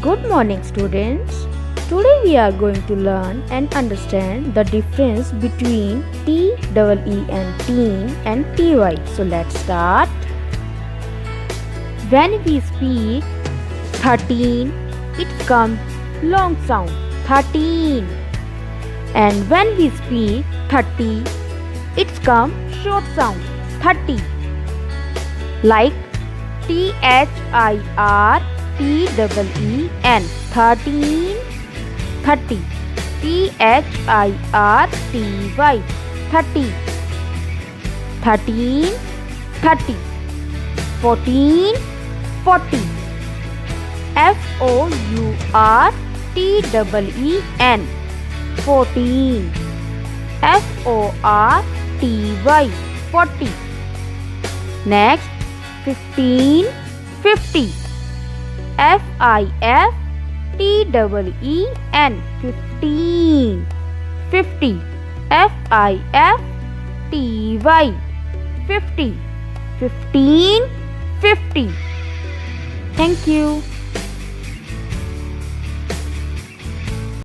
Good morning, students. Today we are going to learn and understand the difference between TEE and teen and TY. So let's start. When we speak 13, it comes long sound 13. And when we speak 30, it comes short sound 30. Like THIRTEEN, 13, 30, THIRTY, 30, 13, 30, 14, 40, FOURTEEN, 14, FORTY, 40. Next, 15, 50, FIFTEEN, 15, 50, FIFTY, 50, 15, 50. Thank you.